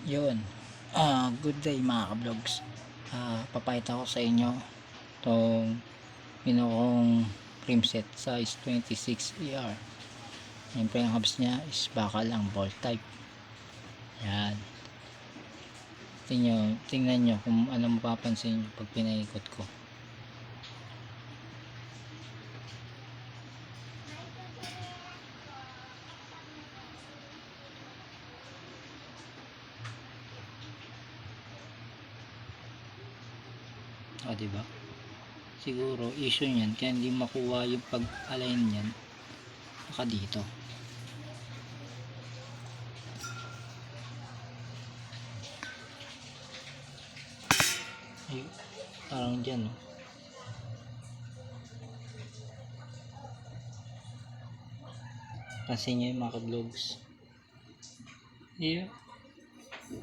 Yun. Good day mga ka-vlogs. Papakita ko sa inyo itong minukong frame set size 26 ER. Siyempre ang hubs niya is bakal ang bolt type. Yan. Tingnan nyo kung ano mapapansin nyo pag pinaikot ko. Diba? Siguro issue niyan kaya hindi makuha yung pag-align niyan baka dito. Ay, parang dyan, no? Pansin nyo yung mga ka-vlogs. Yeah.